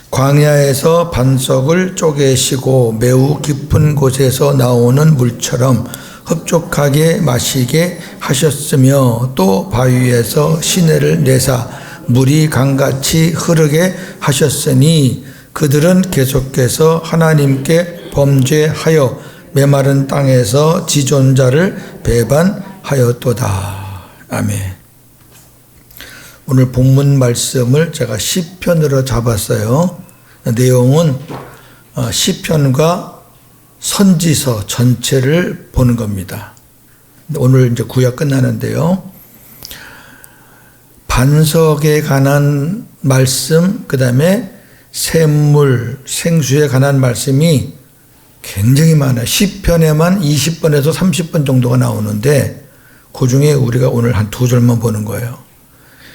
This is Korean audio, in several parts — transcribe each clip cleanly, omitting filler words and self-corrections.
광야에서 반석을 쪼개시고 매우 깊은 곳에서 나오는 물처럼 흡족하게 마시게 하셨으며 또 바위에서 시내를 내사 물이 강같이 흐르게 하셨으니 그들은 계속해서 하나님께 범죄하여 메마른 땅에서 지존자를 배반하였도다. 아멘. 오늘 본문 말씀을 제가 시편으로 잡았어요. 내용은 시편과 선지서 전체를 보는 겁니다. 오늘 이제 구약 끝나는데요. 반석에 관한 말씀, 그 다음에 샘물, 생수에 관한 말씀이 굉장히 많아요. 시편에만 20번에서 30번 정도가 나오는데 그 중에 우리가 오늘 한 2절만 보는 거예요.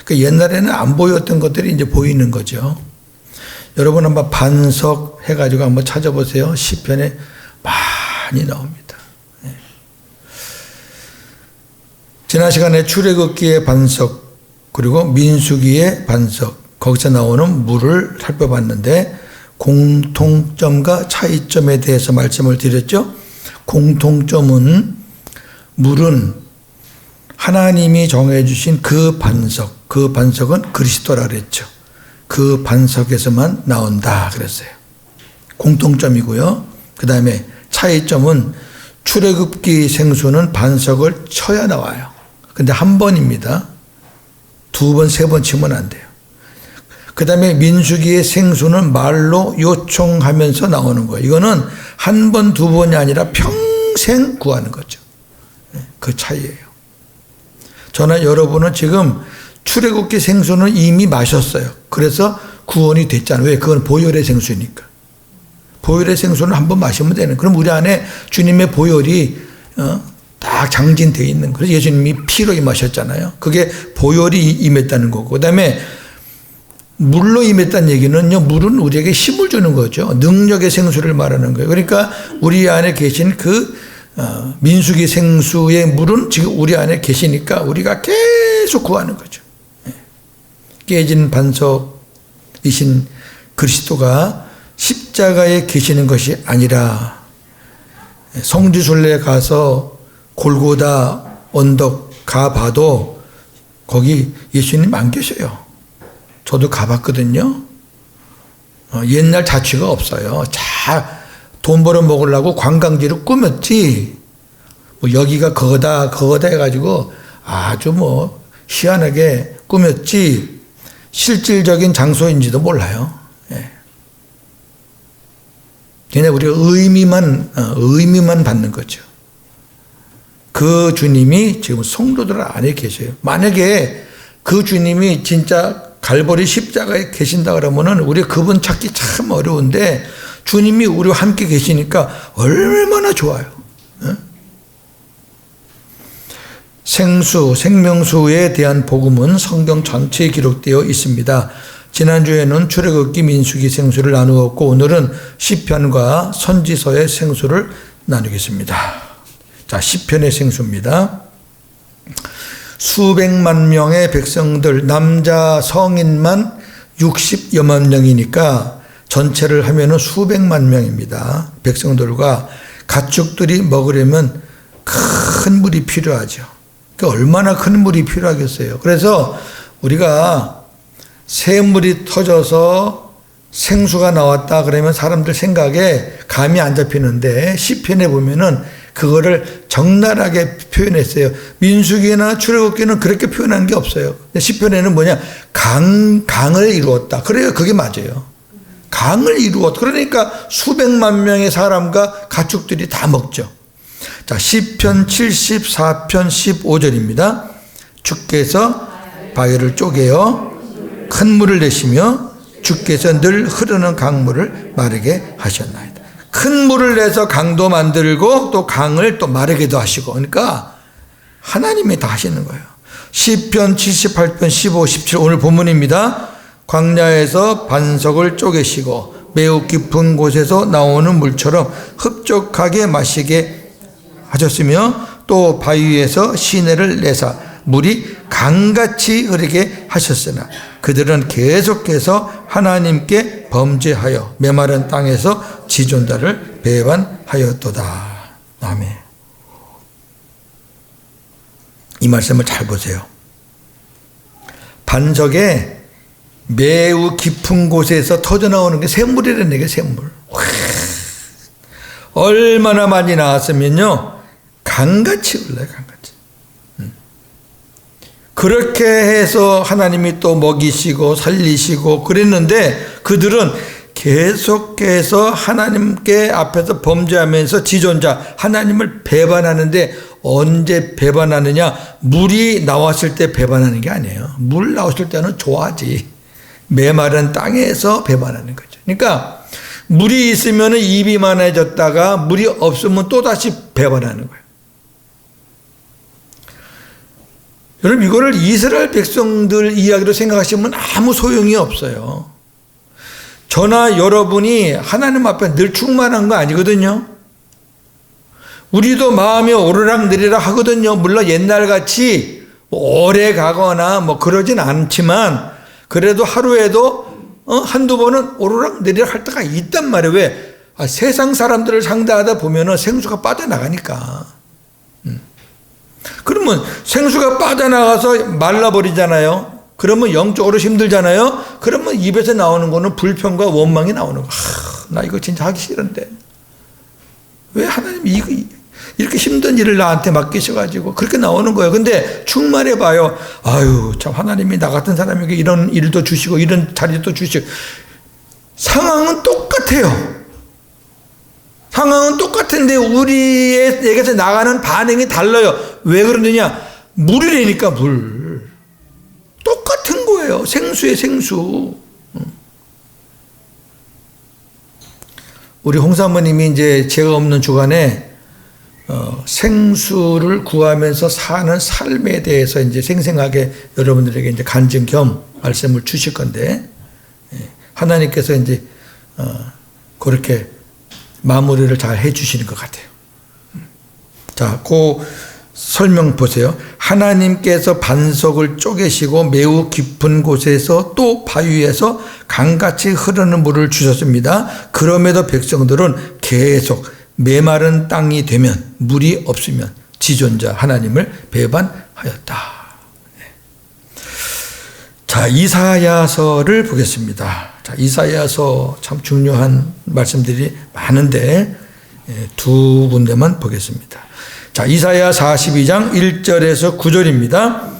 그러니까 옛날에는 안 보였던 것들이 이제 보이는 거죠. 여러분 한번 반석 해가지고 한번 찾아보세요. 시편에 많이 나옵니다. 네. 지난 시간에 출애굽기의 반석 그리고 민수기의 반석 거기서 나오는 물을 살펴봤는데 공통점과 차이점에 대해서 말씀을 드렸죠. 공통점은 물은 하나님이 정해주신 그 반석, 그 반석은 그리스도라 그랬죠. 그 반석에서만 나온다 그랬어요. 공통점이고요. 그 다음에 차이점은 출애굽기 생수는 반석을 쳐야 나와요. 근데 한 번입니다. 2번, 3번 치면 안 돼요. 그 다음에 민수기의 생수는 말로 요청하면서 나오는 거예요. 이거는 한 번, 2번이 아니라 평생 구하는 거죠. 그 차이예요. 저는 여러분은 지금 출애굽기 생수는 이미 마셨어요. 그래서 구원이 됐잖아요. 왜? 그건 보혈의 생수니까. 보혈의 생수는 한번 마시면 되는. 그럼 우리 안에 주님의 보혈이 딱 장진되어 있는. 그래서 예수님이 피로 임하셨잖아요. 그게 보혈이 임했다는 거고. 그 다음에 물로 임했다는 얘기는요. 물은 우리에게 힘을 주는 거죠. 능력의 생수를 말하는 거예요. 그러니까 우리 안에 계신 그 민수기 생수의 물은 지금 우리 안에 계시니까 우리가 계속 구하는 거죠. 깨진 반석이신 그리스도가 십자가에 계시는 것이 아니라 성지순례 가서 골고다 언덕 가봐도 거기 예수님 안 계셔요. 저도 가봤거든요. 옛날 자취가 없어요. 돈 벌어 먹으려고 관광지를 꾸몄지. 뭐 여기가 거다 해가지고 아주 뭐 희한하게 꾸몄지. 실질적인 장소인지도 몰라요. 예. 그냥 우리가 의미만 받는 거죠. 그 주님이 지금 성도들 안에 계셔요. 만약에 그 주님이 진짜 갈보리 십자가에 계신다 그러면은 우리 그분 찾기 참 어려운데 주님이 우리와 함께 계시니까 얼마나 좋아요. 예? 생수, 생명수에 대한 복음은 성경 전체에 기록되어 있습니다. 지난주에는 출애굽기 민수기 생수를 나누었고 오늘은 시편과 선지서의 생수를 나누겠습니다. 자, 시편의 생수입니다. 수백만 명의 백성들, 남자 성인만 60여만 명이니까 전체를 하면은 수백만 명입니다. 백성들과 가축들이 먹으려면 큰 물이 필요하죠. 얼마나 큰 물이 필요하겠어요. 그래서 우리가 새물이 터져서 생수가 나왔다 그러면 사람들 생각에 감이 안 잡히는데 시편에 보면은 그거를 적나라하게 표현했어요. 민수기나 출애굽기는 그렇게 표현한 게 없어요. 시편에는 뭐냐? 강을 이루었다. 그래요. 그게 맞아요. 강을 이루었다. 그러니까 수백만 명의 사람과 가축들이 다 먹죠. 자, 시편 74편 15절입니다. 주께서 바위를 쪼개어 큰 물을 내시며 주께서 늘 흐르는 강물을 마르게 하셨나이다. 큰 물을 내서 강도 만들고 또 강을 또 마르게도 하시고, 그러니까 하나님이 다 하시는 거예요. 시편 78편 15, 17 오늘 본문입니다. 광야에서 반석을 쪼개시고 매우 깊은 곳에서 나오는 물처럼 흡족하게 마시게 하셨으며 또 바위에서 시내를 내사 물이 강같이 흐르게 하셨으나 그들은 계속해서 하나님께 범죄하여 메마른 땅에서 지존자를 배반하였도다. 아멘. 이 말씀을 잘 보세요. 반석에 매우 깊은 곳에서 터져나오는 게 샘물이라는 게 샘물. 얼마나 많이 나왔으면요 강같이 흘러요. 강같이. 그렇게 해서 하나님이 또 먹이시고 살리시고 그랬는데 그들은 계속해서 하나님께 앞에서 범죄하면서 지존자 하나님을 배반하는데 언제 배반하느냐? 물이 나왔을 때 배반하는 게 아니에요. 물 나왔을 때는 좋아하지. 메마른 땅에서 배반하는 거죠. 그러니까 물이 있으면 입이 많아졌다가 물이 없으면 또다시 배반하는 거예요. 여러분 이거를 이스라엘 백성들 이야기로 생각하시면 아무 소용이 없어요. 저나 여러분이 하나님 앞에 늘 충만한 거 아니거든요. 우리도 마음이 오르락내리락 하거든요. 물론 옛날같이 오래 가거나 뭐 그러진 않지만 그래도 하루에도 한두 번은 오르락내리락 할 때가 있단 말이에요. 왜? 세상 사람들을 상대하다 보면은 생수가 빠져나가니까. 그러면 생수가 빠져나가서 말라버리잖아요. 그러면 영적으로 힘들잖아요. 그러면 입에서 나오는 거는 불평과 원망이 나오는 거. 나 이거 진짜 하기 싫은데. 왜 하나님이 이렇게 힘든 일을 나한테 맡기셔가지고 그렇게 나오는 거예요. 근데 충만해봐요. 아유, 참 하나님이 나 같은 사람에게 이런 일도 주시고 이런 자리도 주시고. 상황은 똑같아요. 상황은 똑같은데 우리에게서 나가는 반응이 달라요. 왜 그러느냐? 물이라니까 물. 똑같은 거예요. 생수에 생수. 우리 홍사모님이 이제 제가 없는 주간에 생수를 구하면서 사는 삶에 대해서 이제 생생하게 여러분들에게 이제 간증 겸 말씀을 주실 건데 하나님께서 이제 그렇게 마무리를 잘 해주시는 것 같아요. 자, 그 설명 보세요. 하나님께서 반석을 쪼개시고 매우 깊은 곳에서 또 바위에서 강같이 흐르는 물을 주셨습니다. 그럼에도 백성들은 계속 메마른 땅이 되면 물이 없으면 지존자 하나님을 배반하였다. 자, 이사야서를 보겠습니다. 자, 이사야서 참 중요한 말씀들이 많은데 두 군데만 보겠습니다. 자, 이사야 42장 1절에서 9절입니다.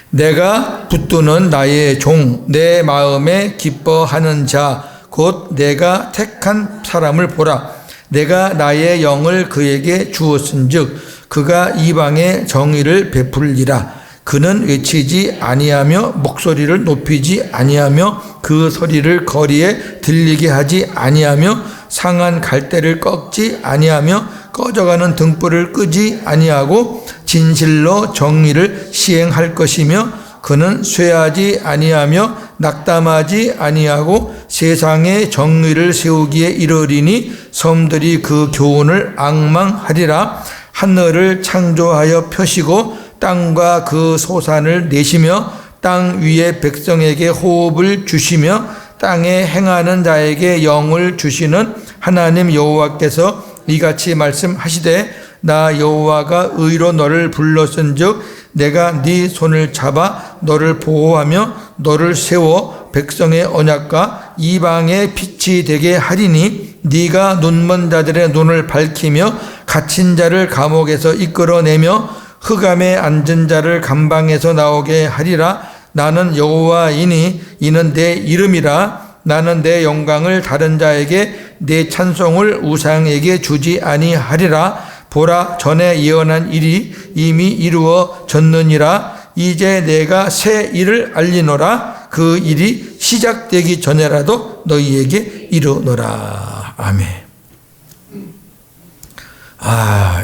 내가 붙드는 나의 종, 내 마음에 기뻐하는 자, 곧 내가 택한 사람을 보라. 내가 나의 영을 그에게 주었은즉 그가 이방에 정의를 베풀리라. 그는 외치지 아니하며 목소리를 높이지 아니하며 그 소리를 거리에 들리게 하지 아니하며 상한 갈대를 꺾지 아니하며 꺼져가는 등불을 끄지 아니하고 진실로 정의를 시행할 것이며 그는 쇠하지 아니하며 낙담하지 아니하고 세상에 정의를 세우기에 이르리니 섬들이 그 교훈을 앙망하리라. 하늘을 창조하여 펴시고 땅과 그 소산을 내시며 땅 위의 백성에게 호흡을 주시며 땅에 행하는 자에게 영을 주시는 하나님 여호와께서 이같이 말씀하시되 나 여호와가 의로 너를 불렀은즉 내가 네 손을 잡아 너를 보호하며 너를 세워 백성의 언약과 이방의 빛이 되게 하리니 네가 눈먼 자들의 눈을 밝히며 갇힌 자를 감옥에서 이끌어내며 흑암에 앉은 자를 감방에서 나오게 하리라. 나는 여호와이니 이는 내 이름이라. 나는 내 영광을 다른 자에게 내 찬송을 우상에게 주지 아니하리라. 보라, 전에 예언한 일이 이미 이루어졌느니라. 이제 내가 새 일을 알리노라. 그 일이 시작되기 전에라도 너희에게 이르노라. 아멘.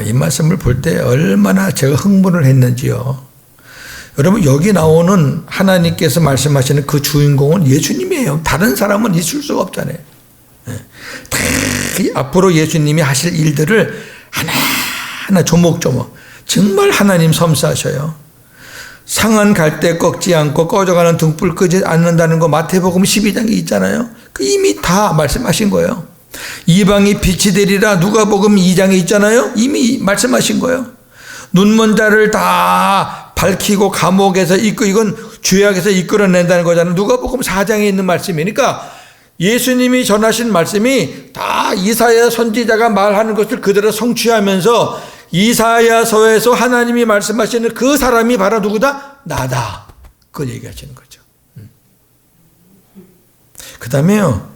이 말씀을 볼 때 얼마나 제가 흥분을 했는지요. 여러분, 여기 나오는 하나님께서 말씀하시는 그 주인공은 예수님이에요. 다른 사람은 있을 수가 없잖아요. 다 앞으로 예수님이 하실 일들을 하나하나 조목조목 정말 하나님 섬세하셔요. 상한 갈대 꺾지 않고 꺼져가는 등불 끄지 않는다는 거 마태복음 12장에 있잖아요. 그 이미 다 말씀하신 거예요. 이방이 빛이 되리라 누가복음 2장에 있잖아요. 이미 말씀하신 거예요. 눈먼 자를 다 밝히고 감옥에서 이건 죄악에서 이끌어낸다는 거잖아요. 누가복음 4장에 있는 말씀이니까 예수님이 전하신 말씀이 다 이사야 선지자가 말하는 것을 그대로 성취하면서 이사야서에서 하나님이 말씀하시는 그 사람이 바로 누구다? 나다. 그걸 얘기하시는 거죠. 그 다음에요.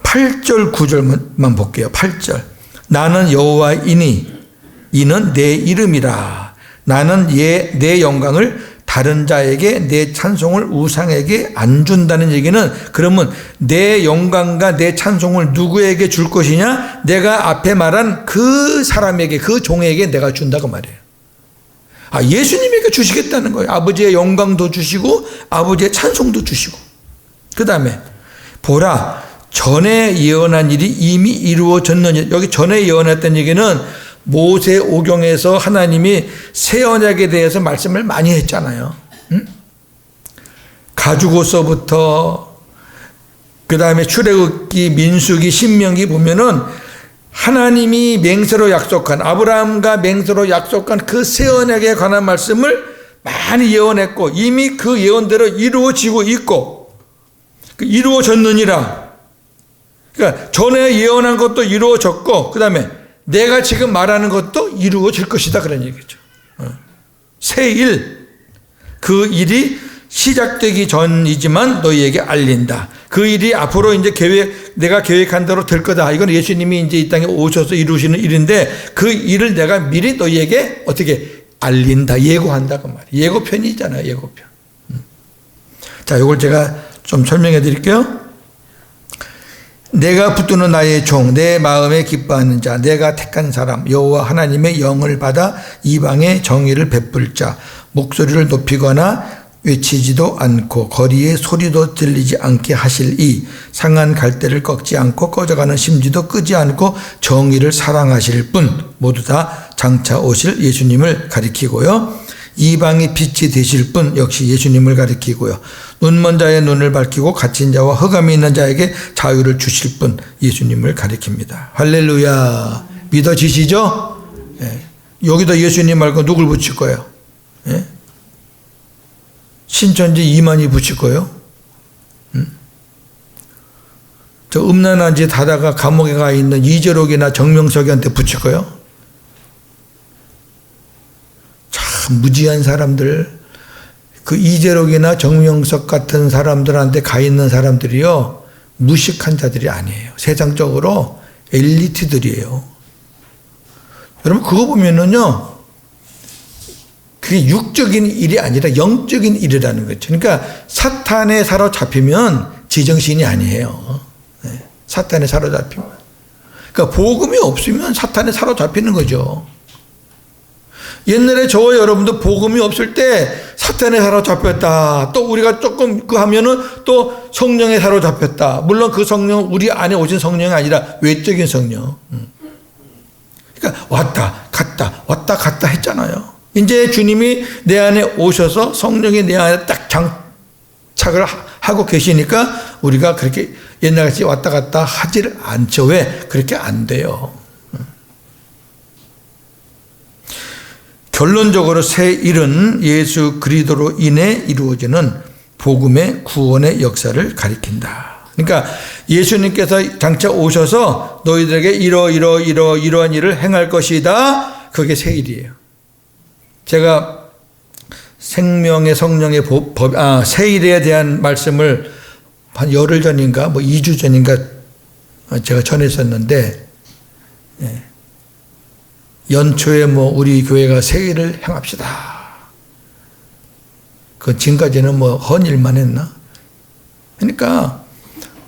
8절 9절만 볼게요. 8절. 나는 여호와이니 이는 내 이름이라. 나는 내 영광을 다른 자에게 내 찬송을 우상에게 안 준다는 얘기는 그러면 내 영광과 내 찬송을 누구에게 줄 것이냐? 내가 앞에 말한 그 사람에게 그 종에게 내가 준다고 말해요. 예수님에게 주시겠다는 거예요. 아버지의 영광도 주시고 아버지의 찬송도 주시고. 그 다음에 보라 전에 예언한 일이 이미 이루어졌느냐. 여기 전에 예언했던 얘기는 모세 오경에서 하나님이 새 언약에 대해서 말씀을 많이 했잖아요. 가죽옷서부터 그 다음에 출애굽기, 민수기, 신명기 보면은 하나님이 맹세로 약속한 아브라함과 맹세로 약속한 그 새 언약에 관한 말씀을 많이 예언했고 이미 그 예언대로 이루어지고 있고 이루어졌느니라. 그러니까 전에 예언한 것도 이루어졌고 그 다음에 내가 지금 말하는 것도 이루어질 것이다 그런 얘기죠. 새 일, 그 일이 시작되기 전이지만 너희에게 알린다. 그 일이 앞으로 이제 내가 계획한 대로 될 거다. 이건 예수님이 이제 이 땅에 오셔서 이루시는 일인데 그 일을 내가 미리 너희에게 어떻게 알린다, 예고한다 그 말이에요. 예고편이잖아요, 예고편. 자, 이걸 제가 좀 설명해 드릴게요. 내가 붙드는 나의 종, 내 마음에 기뻐하는 자, 내가 택한 사람, 여호와 하나님의 영을 받아 이방의 정의를 베풀 자, 목소리를 높이거나 외치지도 않고 거리에 소리도 들리지 않게 하실 이, 상한 갈대를 꺾지 않고 꺼져가는 심지도 끄지 않고 정의를 사랑하실 분, 모두 다 장차 오실 예수님을 가리키고요. 이방이 빛이 되실 분 역시 예수님을 가리키고요. 눈먼 자의 눈을 밝히고 갇힌 자와 흑암이 있는 자에게 자유를 주실 분 예수님을 가리킵니다. 할렐루야. 믿어지시죠? 예. 여기다 예수님 말고 누굴 붙일 거예요? 예? 신천지 이만희 붙일 거예요? 저 음란한 짓 하다가 감옥에 가 있는 이재록이나 정명석이한테 붙일 거예요? 참 무지한 사람들, 그 이재록이나 정명석 같은 사람들한테 가 있는 사람들이요, 무식한 자들이 아니에요. 세상적으로 엘리트들이에요. 여러분 그거 보면은요, 그게 육적인 일이 아니라 영적인 일이라는 거죠. 그러니까 사탄에 사로잡히면 제정신이 아니에요. 네. 사탄에 사로잡히면. 그러니까 복음이 없으면 사탄에 사로잡히는 거죠. 옛날에 저와 여러분도 복음이 없을 때 사탄에 사로잡혔다. 또 우리가 조금 그 하면은 또 성령에 사로잡혔다. 물론 그 성령, 우리 안에 오신 성령이 아니라 외적인 성령. 그러니까 왔다 갔다 했잖아요. 이제 주님이 내 안에 오셔서 성령이 내 안에 딱 장착을 하고 계시니까 우리가 그렇게 옛날같이 왔다 갔다 하질 않죠. 왜? 그렇게 안 돼요. 결론적으로 새 일은 예수 그리스도로 인해 이루어지는 복음의 구원의 역사를 가리킨다. 그러니까 예수님께서 장차 오셔서 너희들에게 이러한 일을 행할 것이다. 그게 새 일이에요. 제가 생명의 성령의 새 일에 대한 말씀을 한 열흘 전인가 2주 전인가 제가 전했었는데, 예. 연초에 우리 교회가 새 일을 행합시다. 그 지금까지는 헌일만 했나? 그러니까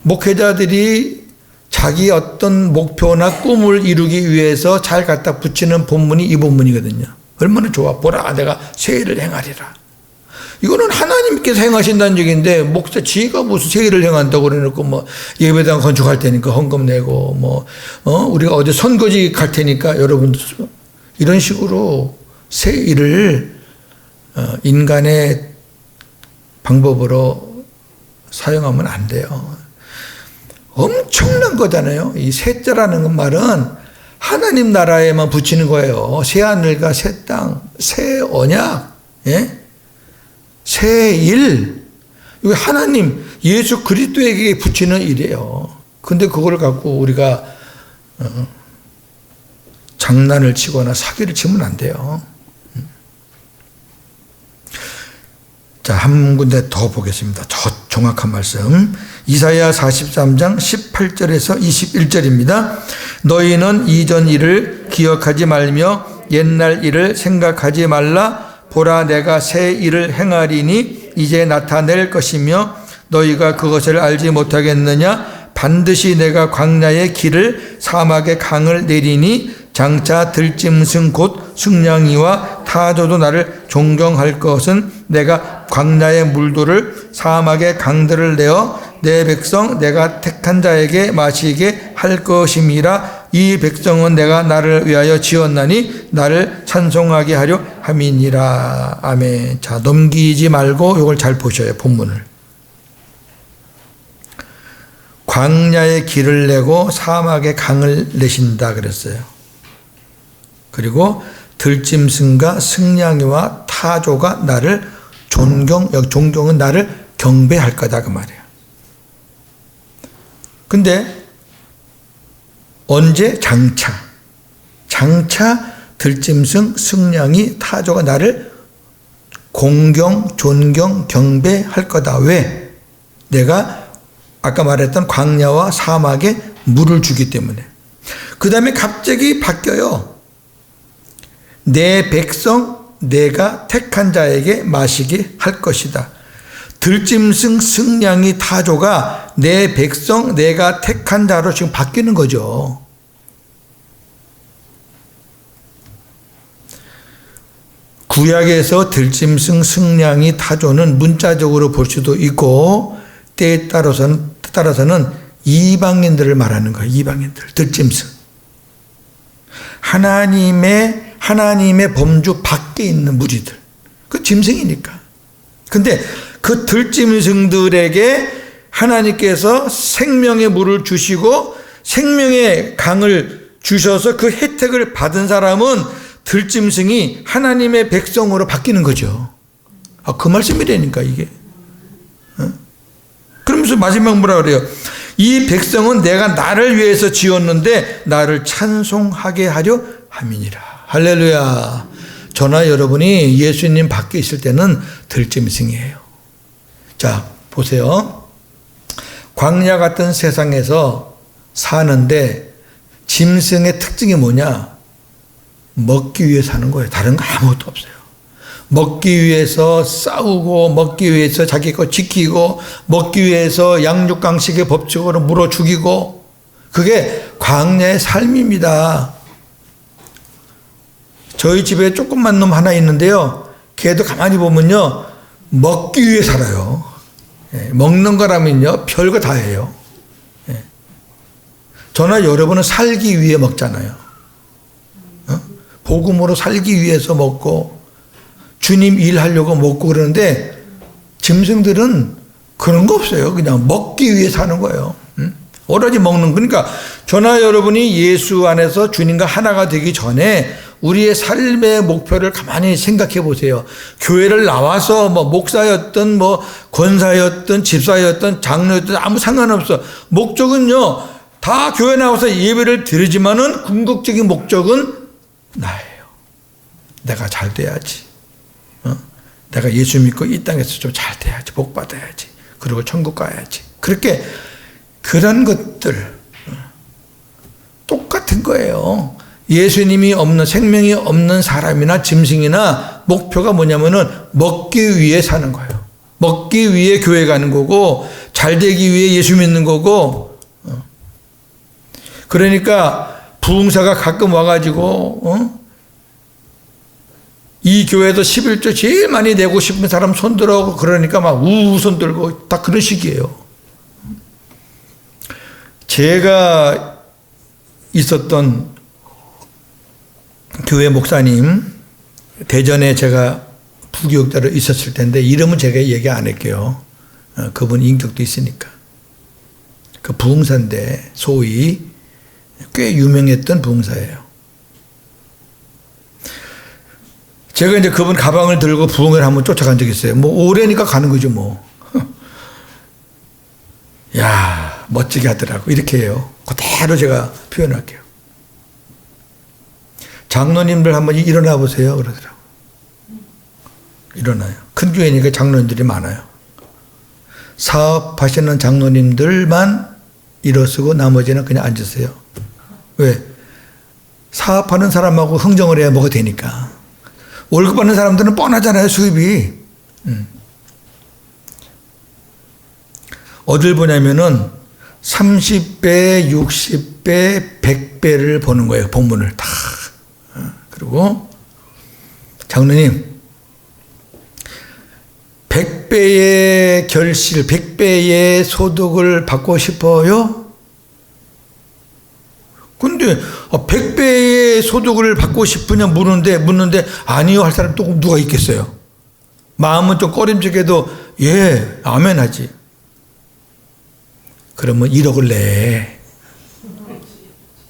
목회자들이 자기 어떤 목표나 꿈을 이루기 위해서 잘 갖다 붙이는 본문이 이 본문이거든요. 얼마나 좋아. 보라, 내가 새 일을 행하리라. 이거는 하나님께서 행하신다는 얘기인데, 목사 지가 무슨 새 일을 행한다고 그래놓고 예배당 건축할 테니까 헌금 내고 우리가 어디 선거지 갈 테니까 여러분들 이런 식으로 새 일을 인간의 방법으로 사용하면 안 돼요. 엄청난 거잖아요. 이 셋째라는 말은 하나님 나라에만 붙이는 거예요. 새 하늘과 새 땅, 새 언약, 예? 새 일. 이거 하나님, 예수 그리스도에게 붙이는 일이에요. 근데 그걸 갖고 우리가 장난을 치거나 사기를 치면 안 돼요. 자, 한 군데 더 보겠습니다. 저 정확한 말씀. 이사야 43장 18절에서 21절입니다. 너희는 이전 일을 기억하지 말며 옛날 일을 생각하지 말라. 보라, 내가 새 일을 행하리니 이제 나타낼 것이며 너희가 그것을 알지 못하겠느냐. 반드시 내가 광야의 길을 사막의 강을 내리니 장차 들짐승 곧 승냥이와 타조도 나를 존경할 것은 내가 광야의 물들을 사막의 강들을 내어 내 백성 내가 택한 자에게 마시게 할 것임이라. 이 백성은 내가 나를 위하여 지었나니 나를 찬송하게 하려 함이니라. 아멘. 자, 넘기지 말고 이걸 잘 보셔요. 본문을. 광야의 길을 내고 사막의 강을 내신다 그랬어요. 그리고 들짐승과 승냥이와 타조가 나를 존경은 나를 경배할 거다 그 말이에요. 근데 언제? 장차 들짐승, 승냥이, 타조가 나를 공경, 존경, 경배할 거다. 왜? 내가 아까 말했던 광야와 사막에 물을 주기 때문에. 그 다음에 갑자기 바뀌어요. 내 백성 내가 택한 자에게 마시게 할 것이다. 들짐승, 승냥이, 타조가 내 백성 내가 택한 자로 지금 바뀌는 거죠. 구약에서 들짐승, 승냥이, 타조는 문자적으로 볼 수도 있고 때에 따라서는 이방인들을 말하는 거예요. 이방인들, 들짐승. 하나님의 범주 밖에 있는 무리들. 그 짐승이니까. 근데 그 들짐승들에게 하나님께서 생명의 물을 주시고 생명의 강을 주셔서 그 혜택을 받은 사람은 들짐승이 하나님의 백성으로 바뀌는 거죠. 그 말씀이라니까 이게. 그러면서 마지막 뭐라 그래요? 이 백성은 내가 나를 위해서 지었는데 나를 찬송하게 하려 함이니라. 할렐루야. 저나 여러분이 예수님 밖에 있을 때는 들짐승이에요. 자, 보세요. 광야 같은 세상에서 사는데 짐승의 특징이 뭐냐? 먹기 위해 사는 거예요. 다른 거 아무것도 없어요. 먹기 위해서 싸우고, 먹기 위해서 자기 거 지키고, 먹기 위해서 양육강식의 법칙으로 물어 죽이고, 그게 광야의 삶입니다. 저희 집에 조그만 놈 하나 있는데요. 걔도 가만히 보면요, 먹기 위해 살아요. 먹는 거라면요, 별거 다 해요. 저나 여러분은 살기 위해 먹잖아요. 복음으로 살기 위해서 먹고, 주님 일하려고 먹고 그러는데, 짐승들은 그런 거 없어요. 그냥 먹기 위해 사는 거예요. 오로지 먹는, 그러니까 저나 여러분이 예수 안에서 주님과 하나가 되기 전에 우리의 삶의 목표를 가만히 생각해 보세요. 교회를 나와서 뭐 목사였든 뭐 권사였든 집사였든 장로였든 아무 상관없어. 목적은요, 다 교회 나와서 예배를 드리지만은 궁극적인 목적은 나예요. 내가 잘 돼야지. 내가 예수 믿고 이 땅에서 좀 잘 돼야지. 복 받아야지. 그리고 천국 가야지. 그렇게 그런 것들 똑같은 거예요. 예수님이 없는, 생명이 없는 사람이나 짐승이나 목표가 뭐냐면은 먹기 위해 사는 거예요. 먹기 위해 교회 가는 거고, 잘 되기 위해 예수 믿는 거고. 그러니까 부흥사가 가끔 와가지고 이 교회에서 11조 제일 많이 내고 싶은 사람 손들어, 그러니까 막 우우 손들고 다 그런 식이에요. 제가 있었던 교회 목사님, 대전에 제가 부교육자로 있었을 텐데 이름은 제가 얘기 안 할게요. 그분 인격도 있으니까. 그 부흥사인데 소위 꽤 유명했던 부흥사예요. 제가 이제 그분 가방을 들고 부흥회를 한번 쫓아간 적이 있어요. 뭐 오래니까 가는 거죠 뭐. 야 멋지게 하더라고. 이렇게 해요. 그대로 제가 표현할게요. 장로님들 한번 일어나 보세요. 그러더라고. 일어나요. 큰 교회니까 장로님들이 많아요. 사업하시는 장로님들만 일어서고 나머지는 그냥 앉으세요. 왜? 사업하는 사람하고 흥정을 해야 뭐가 되니까. 월급 받는 사람들은 뻔하잖아요, 수입이. 어딜 보냐면은 30배, 60배, 100배를 보는 거예요, 본문을 다. 그리고 장로님 100배의 결실, 100배의 소득을 받고 싶어요? 근데 100배의 소득을 받고 싶으냐 묻는데 아니요 할 사람 또 누가 있겠어요? 마음은 좀 꺼림직해도 예 아멘 하지. 그러면 1억을 내.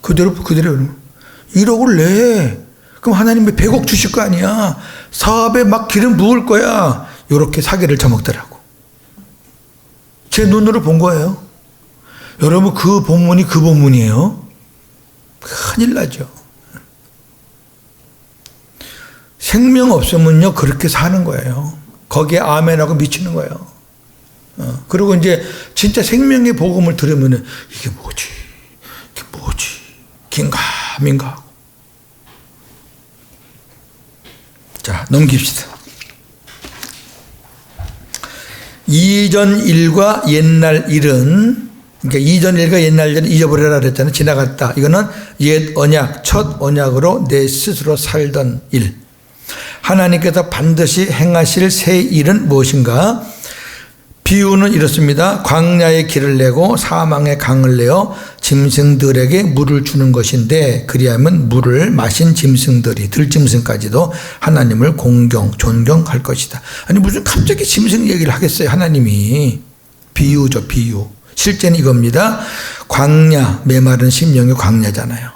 그대로 1억을 내. 그럼 하나님이 100억 주실 거 아니야. 사업에 막 기름 부을 거야. 이렇게 사기를 쳐먹더라고. 제 눈으로 본 거예요. 여러분 그 본문이 그 본문이에요. 큰일 나죠. 생명 없으면요 그렇게 사는 거예요. 거기에 아멘하고 미치는 거예요. 그리고 이제 진짜 생명의 복음을 들으면은 이게 뭐지? 긴가민가 하고. 자, 넘깁시다. 이전 일과 옛날 일은, 그러니까 이전 일과 옛날 일은 잊어버려라 그랬잖아요. 지나갔다. 이거는 옛 언약, 첫 언약으로 내 스스로 살던 일. 하나님께서 반드시 행하실 새 일은 무엇인가? 비유는 이렇습니다. 광야의 길을 내고 사망의 강을 내어 짐승들에게 물을 주는 것인데 그리하면 물을 마신 짐승들이 들짐승까지도 하나님을 존경할 것이다. 아니 무슨 갑자기 짐승 얘기를 하겠어요 하나님이. 비유죠 비유. 실제는 이겁니다. 광야, 메마른 심령이 광야잖아요.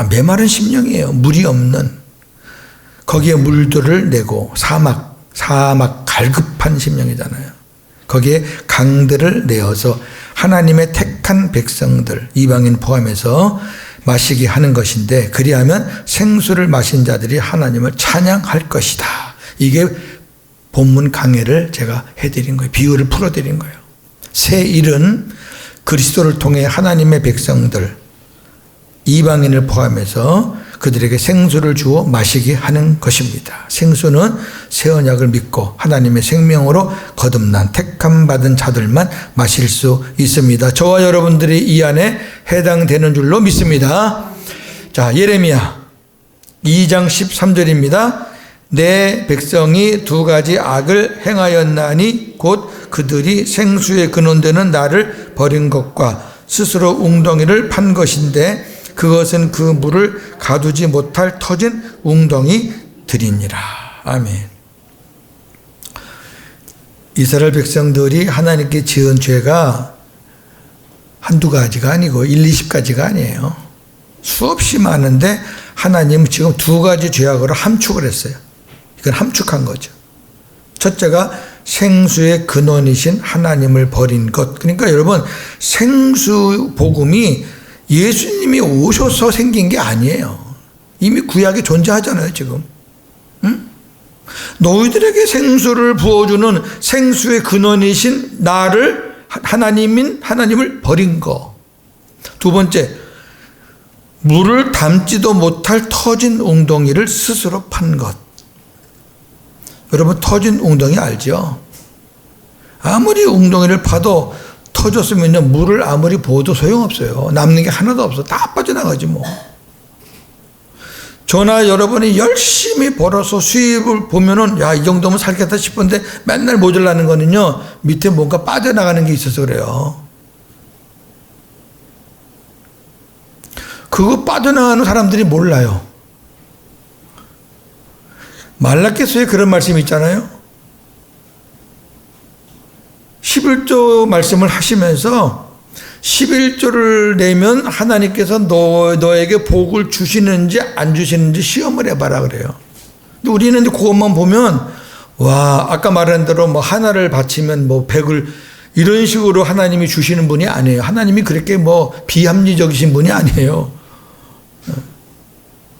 메마른 심령이에요. 물이 없는. 거기에 물들을 내고 사막 갈급한 심령이잖아요. 거기에 강들을 내어서 하나님의 택한 백성들, 이방인 포함해서 마시게 하는 것인데 그리하면 생수를 마신 자들이 하나님을 찬양할 것이다. 이게 본문 강해를 제가 해드린 거예요. 비유를 풀어드린 거예요. 새 일은 그리스도를 통해 하나님의 백성들, 이방인을 포함해서 그들에게 생수를 주어 마시게 하는 것입니다. 생수는 새 언약을 믿고 하나님의 생명으로 거듭난 택함받은 자들만 마실 수 있습니다. 저와 여러분들이 이 안에 해당되는 줄로 믿습니다. 자, 예레미야 2장 13절입니다. 내 백성이 두 가지 악을 행하였나니 곧 그들이 생수의 근원되는 나를 버린 것과 스스로 웅덩이를 판 것인데 그것은 그 물을 가두지 못할 터진 웅덩이들이니라. 아멘. 이스라엘 백성들이 하나님께 지은 죄가 한두 가지가 아니고 20가지가 아니에요. 수없이 많은데 하나님은 지금 두 가지 죄악으로 함축을 했어요. 이건 함축한 거죠. 첫째가 생수의 근원이신 하나님을 버린 것. 그러니까 여러분 생수 복음이 예수님이 오셔서 생긴 게 아니에요. 이미 구약에 존재하잖아요, 지금. 응? 너희들에게 생수를 부어주는 생수의 근원이신 나를 하나님을 버린 거. 두 번째, 물을 담지도 못할 터진 웅덩이를 스스로 판 것. 여러분 터진 웅덩이 알죠? 아무리 웅덩이를 파도 터졌으면요 물을 아무리 부어도 소용없어요. 남는 게 하나도 없어. 다 빠져나가지 뭐. 저나 여러분이 열심히 벌어서 수입을 보면은 야, 이 정도면 살겠다 싶은데 맨날 모자라는 거는요 밑에 뭔가 빠져나가는 게 있어서 그래요. 그거 빠져나가는 사람들이 몰라요. 말라기서에 그런 말씀이 있잖아요. 11조 말씀을 하시면서 11조를 내면 하나님께서 너에게 복을 주시는지 안 주시는지 시험을 해봐라 그래요. 근데 우리는 그것만 보면 와, 아까 말한 대로 뭐 하나를 바치면 뭐 100을 이런 식으로 하나님이 주시는 분이 아니에요. 하나님이 그렇게 뭐 비합리적이신 분이 아니에요.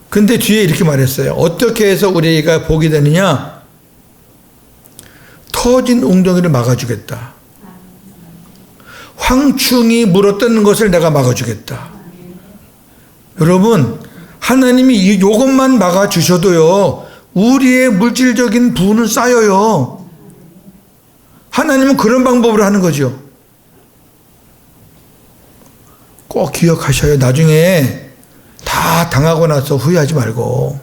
근데 뒤에 이렇게 말했어요. 어떻게 해서 우리가 복이 되느냐? 터진 웅덩이를 막아주겠다. 황충이 물어뜯는 것을 내가 막아주겠다. 여러분, 하나님이 이것만 막아주셔도요, 우리의 물질적인 부는 쌓여요. 하나님은 그런 방법으로 하는 거죠. 꼭 기억하셔요. 나중에 다 당하고 나서 후회하지 말고.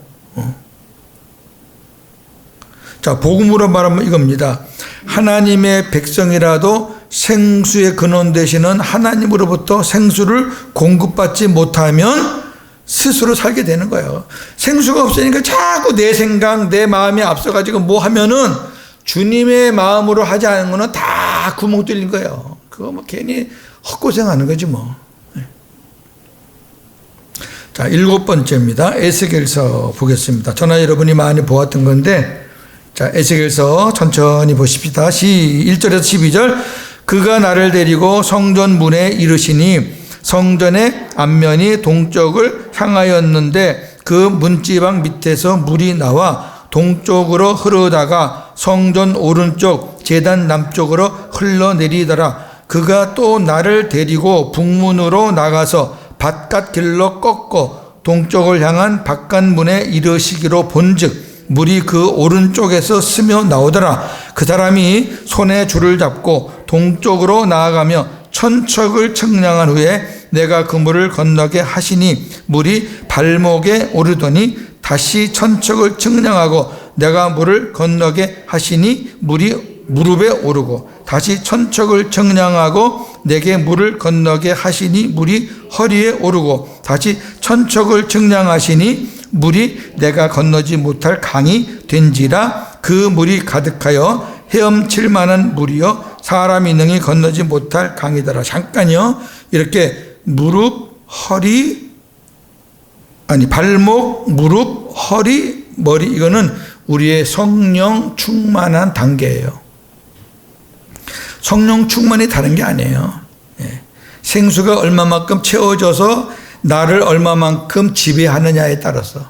자, 복음으로 말하면 이겁니다. 하나님의 백성이라도 생수의 근원 되시는 하나님으로부터 생수를 공급받지 못하면 스스로 살게 되는 거예요. 생수가 없으니까 자꾸 내 생각, 내 마음이 앞서가지고 뭐 하면은 주님의 마음으로 하지 않은 거는 다 구멍 뚫린 거예요. 그거 뭐 괜히 헛고생하는 거지 뭐. 자, 7번째입니다. 에스겔서 보겠습니다. 저나 여러분이 많이 보았던 건데, 자, 에스겔서 천천히 보십시다. 1절에서 12절. 그가 나를 데리고 성전 문에 이르시니 성전의 앞면이 동쪽을 향하였는데 그 문지방 밑에서 물이 나와 동쪽으로 흐르다가 성전 오른쪽 제단 남쪽으로 흘러내리더라. 그가 또 나를 데리고 북문으로 나가서 바깥 길로 꺾고 동쪽을 향한 바깥문에 이르시기로 본즉 물이 그 오른쪽에서 스며 나오더라. 그 사람이 손에 줄을 잡고 동쪽으로 나아가며 천척을 측량한 후에 내가 그 물을 건너게 하시니 물이 발목에 오르더니 다시 천척을 측량하고 내가 물을 건너게 하시니 물이 무릎에 오르고 다시 천척을 측량하고 내게 물을 건너게 하시니 물이 허리에 오르고 다시 천척을 측량하시니 물이 내가 건너지 못할 강이 된지라. 그 물이 가득하여 헤엄칠 만한 물이요 사람이 능히 건너지 못할 강이더라. 잠깐요. 이렇게 무릎, 허리, 발목, 무릎, 허리, 머리, 이거는 우리의 성령 충만한 단계예요. 성령 충만이 다른 게 아니에요. 생수가 얼마만큼 채워져서 나를 얼마만큼 지배하느냐에 따라서.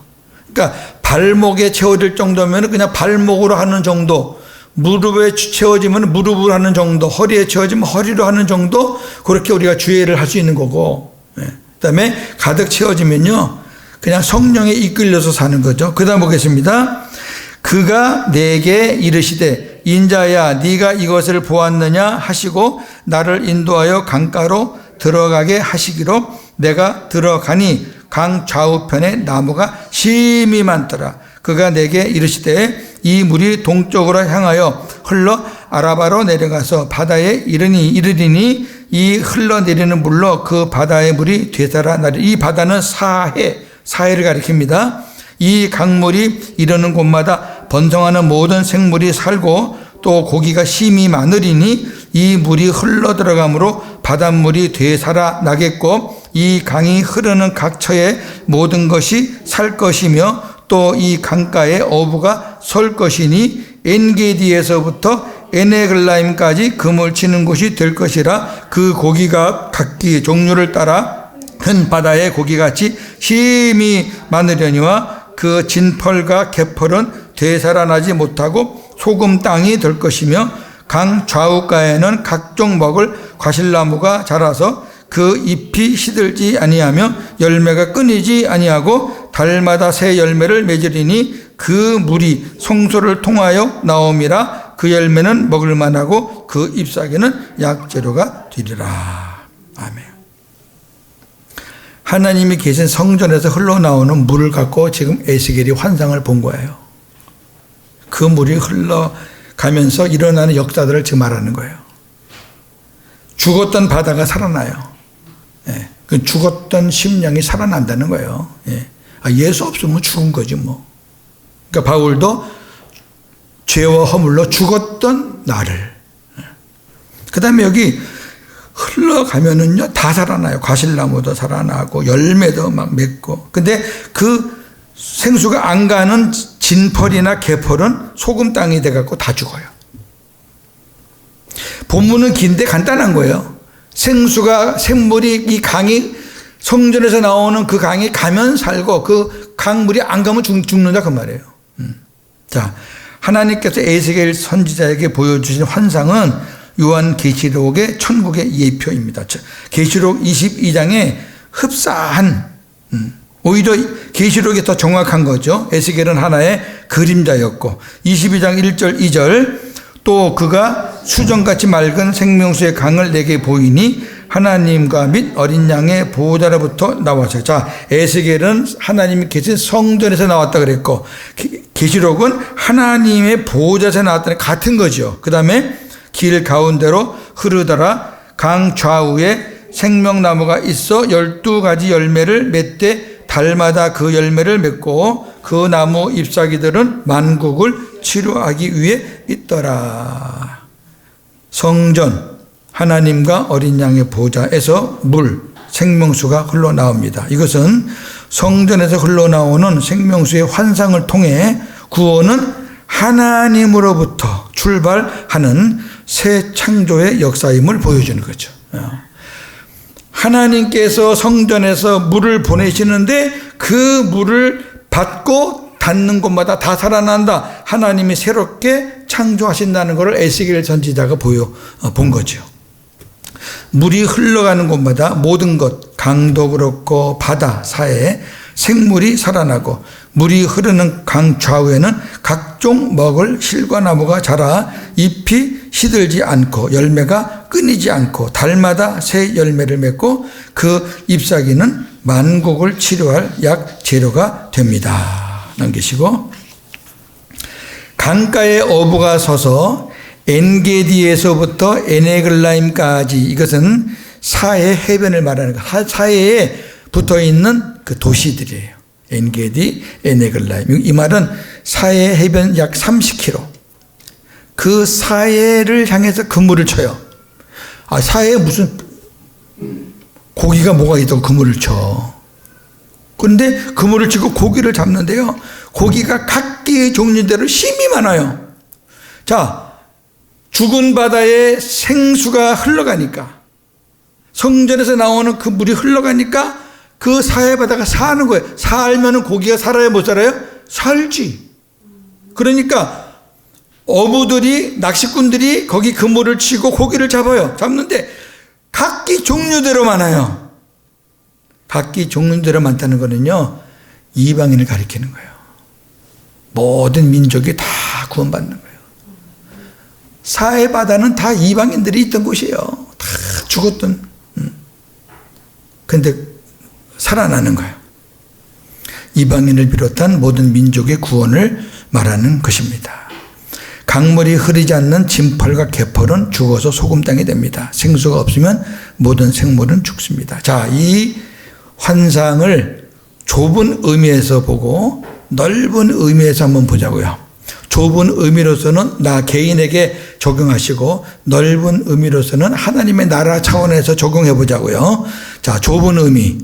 그러니까 발목에 채워질 정도면 그냥 발목으로 하는 정도, 무릎에 채워지면 무릎으로 하는 정도, 허리에 채워지면 허리로 하는 정도, 그렇게 우리가 주의를 할 수 있는 거고, 그 다음에 가득 채워지면요, 그냥 성령에 이끌려서 사는 거죠. 그 다음 보겠습니다. 그가 내게 이르시되 인자야 네가 이것을 보았느냐 하시고 나를 인도하여 강가로 들어가게 하시기로 내가 들어가니 강 좌우편에 나무가 심히 많더라. 그가 내게 이르시되 이 물이 동쪽으로 향하여 흘러 아라바로 내려가서 바다에 이르리니 이 흘러내리는 물로 그 바다의 물이 되살아나리. 이 바다는 사해를 가리킵니다. 이 강물이 이르는 곳마다 번성하는 모든 생물이 살고 또 고기가 심히 많으리니 이 물이 흘러 들어가므로 바닷물이 되살아나겠고 이 강이 흐르는 각처에 모든 것이 살 것이며 또 이 강가에 어부가 설 것이니 엔게디에서부터 에네글라임까지 금을 치는 곳이 될 것이라. 그 고기가 각기 종류를 따라 큰 바다의 고기같이 심히 많으려니와 그 진펄과 개펄은 되살아나지 못하고 소금 땅이 될 것이며 강 좌우가에는 각종 먹을 과실나무가 자라서 그 잎이 시들지 아니하며 열매가 끊이지 아니하고 달마다 새 열매를 맺으리니 그 물이 송소를 통하여 나옴이라. 그 열매는 먹을 만하고 그 잎사귀는 약재료가 되리라. 아멘. 하나님이 계신 성전에서 흘러나오는 물을 갖고 지금 에스겔이 환상을 본 거예요. 그 물이 흘러가면서 일어나는 역사들을 지금 말하는 거예요. 죽었던 바다가 살아나요. 그 죽었던 심령이 살아난다는 거예요. 예수 없으면 죽은 거지 뭐. 그러니까 바울도 죄와 허물로 죽었던 나를. 그 다음에 여기 흘러가면은요, 다 살아나요. 과실나무도 살아나고, 열매도 막 맺고. 근데 그 생수가 안 가는 진펄이나 개펄은 소금 땅이 돼갖고 다 죽어요. 본문은 긴데 간단한 거예요. 샘물이 이 강이 성전에서 나오는 그 강이 가면 살고 그 강물이 안 가면 죽는다 그 말이에요. 자, 하나님께서 에스겔 선지자에게 보여주신 환상은 요한계시록의 천국의 예표입니다. 계시록 22장에 흡사한, 오히려 계시록이 더 정확한 거죠. 에스겔은 하나의 그림자였고 22장 1절 2절 또 그가 수정같이 맑은 생명수의 강을 내게 보이니 하나님과 및 어린 양의 보호자로부터 나왔어요. 자, 에스겔은 하나님이 계신 성전에서 나왔다 그랬고 계시록은 하나님의 보호자에서 나왔다는 같은 거죠. 그 다음에 길 가운데로 흐르더라 강 좌우에 생명나무가 있어 12가지 열매를 맺되 달마다 그 열매를 맺고 그 나무 잎사귀들은 만국을 치료하기 위해 있더라. 성전 하나님과 어린 양의 보호자에서 물 생명수가 흘러나옵니다. 이것은 성전에서 흘러나오는 생명수의 환상을 통해 구원은 하나님으로부터 출발하는 새 창조의 역사임을 보여주는 거죠. 하나님께서 성전에서 물을 보내시는데 그 물을 받고 닿는 곳마다 다 살아난다. 하나님이 새롭게 창조하신다는 것을 에스겔 선지자가 본 거죠. 물이 흘러가는 곳마다 모든 것, 강도 그렇고 바다, 사이에 생물이 살아나고 물이 흐르는 강 좌우에는 각종 먹을 실과나무가 자라 잎이 시들지 않고 열매가 끊이지 않고 달마다 새 열매를 맺고 그 잎사귀는 만국을 치료할 약 재료가 됩니다. 넘기시고 강가에 어부가 서서 엔게디에서부터 에네글라임까지 이것은 사해 해변을 말하는 거. 사해에 붙어있는 그 도시들이에요. 엔게디, 에네글라임. 이 말은 사해 해변 약 30km. 그 사해를 향해서 그물을 쳐요. 아, 사해에 무슨 고기가 뭐가 있다고 그물을 쳐. 그런데 그물을 치고 고기를 잡는데요. 고기가 각기 종류대로 힘이 많아요. 자, 죽은 바다에 생수가 흘러가니까 성전에서 나오는 그 물이 흘러가니까 그 사해 바다가 사는 거예요. 살면은 고기가 살아요, 못 살아요? 살지. 그러니까 어부들이, 낚시꾼들이 거기 그물을 치고 고기를 잡아요. 잡는데 각기 종류대로 많아요. 각기 종류대로 많다는 거는요, 이방인을 가리키는 거예요. 모든 민족이 다 구원받는 거예요. 사해 바다는 다 이방인들이 있던 곳이에요. 다 죽었던. 근데 살아나는 거예요. 이방인을 비롯한 모든 민족의 구원을 말하는 것입니다. 강물이 흐르지 않는 진펄과 개펄은 죽어서 소금 땅이 됩니다. 생수가 없으면 모든 생물은 죽습니다. 자, 이 환상을 좁은 의미에서 보고 넓은 의미에서 한번 보자고요. 좁은 의미로서는 나 개인에게 적용하시고 넓은 의미로서는 하나님의 나라 차원에서 적용해 보자고요. 자, 좁은 의미.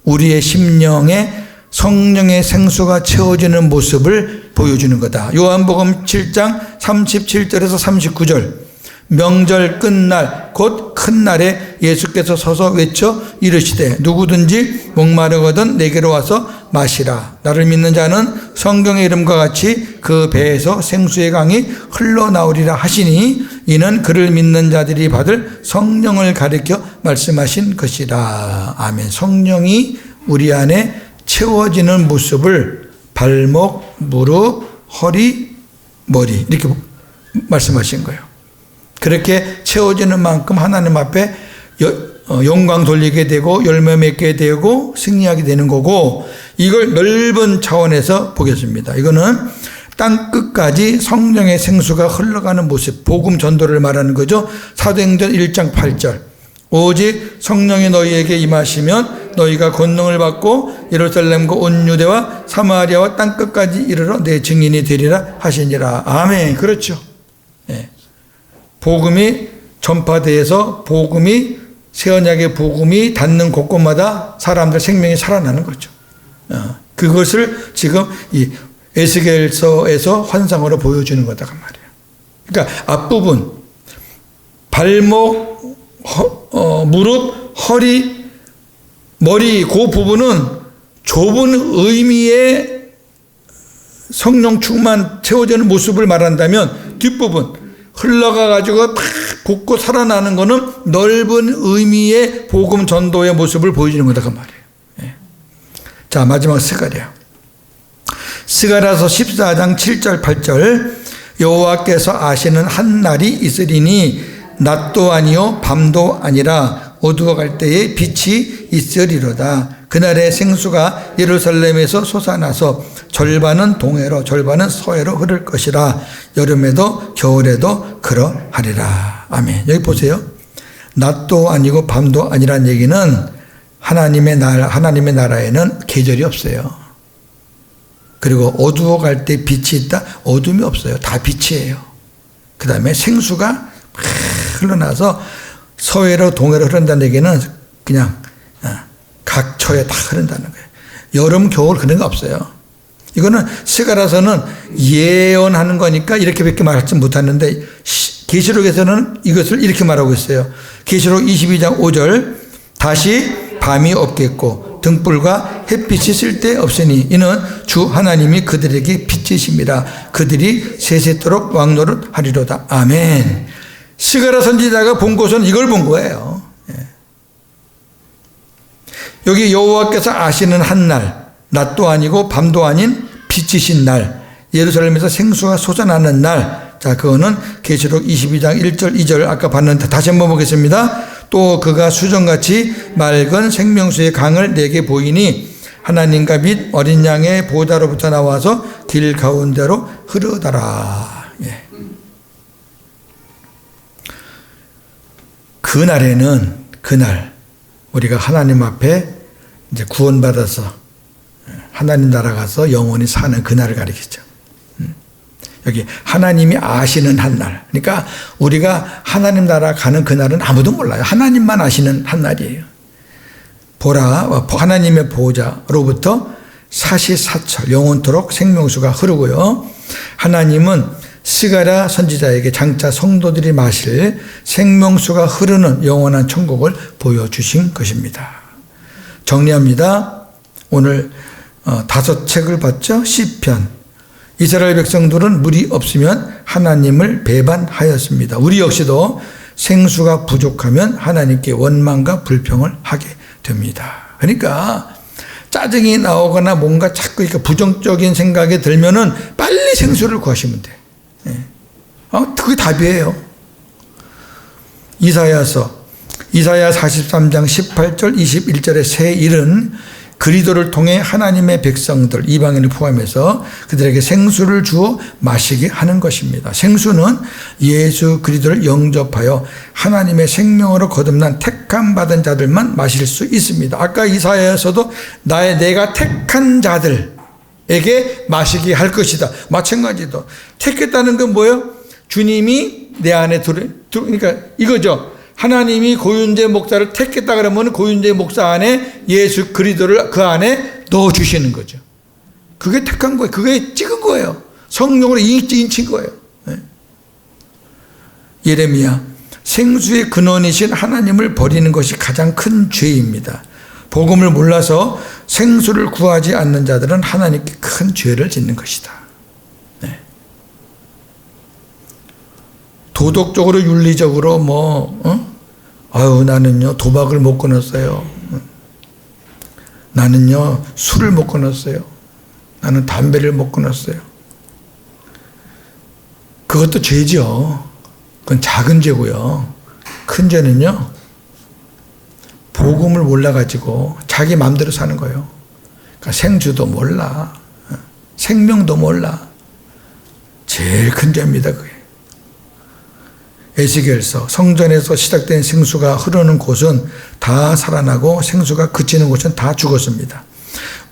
우리의 심령에 성령의 생수가 채워지는 모습을 보여주는 거다. 요한복음 7장 37절에서 39절. 명절 끝날 곧 큰 날에 예수께서 서서 외쳐 이르시되 누구든지 목마르거든 내게로 와서 마시라. 나를 믿는 자는 성경의 이름과 같이 그 배에서 생수의 강이 흘러나오리라 하시니 이는 그를 믿는 자들이 받을 성령을 가리켜 말씀하신 것이다. 아멘. 성령이 우리 안에 채워지는 모습을 발목, 무릎, 허리, 머리 이렇게 말씀하신 거예요. 그렇게 채워지는 만큼 하나님 앞에 영광 돌리게 되고 열매 맺게 되고 승리하게 되는 거고, 이걸 넓은 차원에서 보겠습니다. 이거는 땅 끝까지 성령의 생수가 흘러가는 모습, 복음 전도를 말하는 거죠. 사도행전 1장 8절. 오직 성령이 너희에게 임하시면 너희가 권능을 받고 예루살렘과 온 유대와 사마리아와 땅끝까지 이르러 내 증인이 되리라 하시니라. 아멘. 그렇죠. 예. 복음이 전파돼서 복음이 새 언약의 복음이 닿는 곳곳마다 사람들 생명이 살아나는 거죠. 그것을 지금 이 에스겔서에서 환상으로 보여주는 거다 그 말이에요. 그러니까 앞부분 발목, 무릎, 허리, 머리 그 부분은 좁은 의미의 성령 충만 채워지는 모습을 말한다면 뒷부분 흘러가 가지고 팍 곱고 살아나는 거는 넓은 의미의 복음 전도의 모습을 보여주는 거다 그 말이에요. 예. 자, 마지막 스가랴. 스가랴서 14장 7절 8절 여호와께서 아시는 한 날이 있으리니 낮도 아니요 밤도 아니라 어두워갈 때에 빛이 있으리로다. 그날에 생수가 예루살렘에서 솟아나서 절반은 동해로 절반은 서해로 흐를 것이라. 여름에도 겨울에도 그러하리라. 아멘. 여기 보세요. 낮도 아니고 밤도 아니란 얘기는 하나님의 나라에는 계절이 없어요. 그리고 어두워갈 때 빛이 있다? 어둠이 없어요. 다 빛이에요. 그 다음에 생수가 흘러나서 서해로 동해로 흐른다는 얘기는 그냥 각 처에 다 흐른다는 거예요. 여름, 겨울 그런 거 없어요. 이거는 스가랴서는 예언하는 거니까 이렇게밖에 말하지 못하는데 계시록에서는 이것을 이렇게 말하고 있어요. 계시록 22장 5절 다시 밤이 없겠고 등불과 햇빛이 쓸데없으니 이는 주 하나님이 그들에게 빛이십니다. 그들이 세세토록 왕노릇하리로다. 아멘. 스가랴 선지자가 본 것은 이걸 본 거예요. 여기 여호와께서 아시는 한 날, 낮도 아니고 밤도 아닌 빛이신 날, 예루살렘에서 생수가 솟아나는 날. 자, 그거는 계시록 22장 1절 2절 아까 봤는데 다시 한번 보겠습니다. 또 그가 수정같이 맑은 생명수의 강을 내게 보이니 하나님과 및 어린 양의 보좌로부터 나와서 길 가운데로 흐르더라. 예. 그날 우리가 하나님 앞에 이제 구원받아서 하나님 나라 가서 영원히 사는 그날을 가리키죠. 여기 하나님이 아시는 한 날. 그러니까 우리가 하나님 나라 가는 그날은 아무도 몰라요. 하나님만 아시는 한 날이에요. 보라, 하나님의 보호자로부터 사시사철 영원토록 생명수가 흐르고요. 하나님은 스가랴 선지자에게 장차 성도들이 마실 생명수가 흐르는 영원한 천국을 보여주신 것입니다. 정리합니다. 오늘 5책을 봤죠. 시편. 이스라엘 백성들은 물이 없으면 하나님을 배반하였습니다. 우리 역시도 생수가 부족하면 하나님께 원망과 불평을 하게 됩니다. 그러니까 짜증이 나오거나 뭔가 자꾸 이렇게 부정적인 생각이 들면은 빨리 생수를 구하시면 돼. 그게 답이에요. 이사야 43장 18절 21절의 새 일은 그리스도를 통해 하나님의 백성들 이방인을 포함해서 그들에게 생수를 주어 마시게 하는 것입니다. 생수는 예수 그리스도를 영접하여 하나님의 생명으로 거듭난 택함 받은 자들만 마실 수 있습니다. 아까 이사야에서도 내가 택한 자들에게 마시게 할 것이다. 마찬가지도 택했다는 건 뭐예요? 주님이 내 안에 그러니까 이거죠. 하나님이 고윤재 목사를 택했다 그러면 고윤재 목사 안에 예수 그리스도를 그 안에 넣어주시는 거죠. 그게 택한 거예요. 그게 찍은 거예요. 성령으로 인친 거예요. 예레미야, 생수의 근원이신 하나님을 버리는 것이 가장 큰 죄입니다. 복음을 몰라서 생수를 구하지 않는 자들은 하나님께 큰 죄를 짓는 것이다. 도덕적으로 윤리적으로 나는요 도박을 못 끊었어요. 나는요 술을 못 끊었어요. 나는 담배를 못 끊었어요. 그것도 죄죠. 그건 작은 죄고요. 큰 죄는요 복음을 몰라가지고 자기 마음대로 사는 거예요. 그러니까 생주도 몰라, 생명도 몰라. 제일 큰 죄입니다. 그게. 에스겔서 성전에서 시작된 생수가 흐르는 곳은 다 살아나고 생수가 그치는 곳은 다 죽었습니다.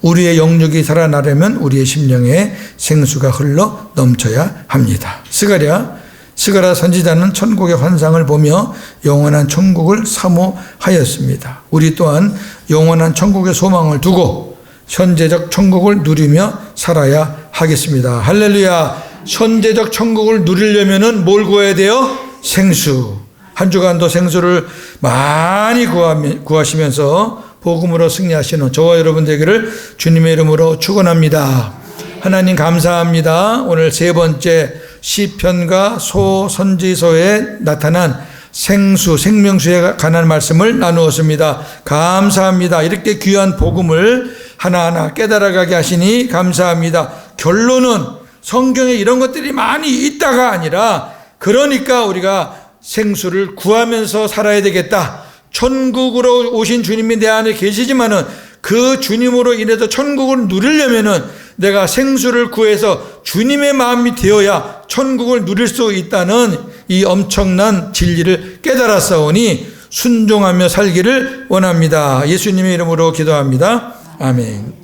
우리의 영육이 살아나려면 우리의 심령에 생수가 흘러 넘쳐야 합니다. 스가랴 선지자는 천국의 환상을 보며 영원한 천국을 사모하였습니다. 우리 또한 영원한 천국의 소망을 두고 현재적 천국을 누리며 살아야 하겠습니다. 할렐루야. 현재적 천국을 누리려면은 뭘 구해야 돼요? 생수. 한 주간도 생수를 많이 구하시면서 복음으로 승리하시는 저와 여러분 되기를 주님의 이름으로 축원합니다. 하나님 감사합니다. 오늘 세 번째 시편과 소선지서에 나타난 생수, 생명수에 관한 말씀을 나누었습니다. 감사합니다. 이렇게 귀한 복음을 하나하나 깨달아가게 하시니 감사합니다. 결론은 성경에 이런 것들이 많이 있다가 아니라 그러니까 우리가 생수를 구하면서 살아야 되겠다. 천국으로 오신 주님이 내 안에 계시지만은 그 주님으로 인해서 천국을 누리려면은 내가 생수를 구해서 주님의 마음이 되어야 천국을 누릴 수 있다는 이 엄청난 진리를 깨달았사오니 순종하며 살기를 원합니다. 예수님의 이름으로 기도합니다. 아멘.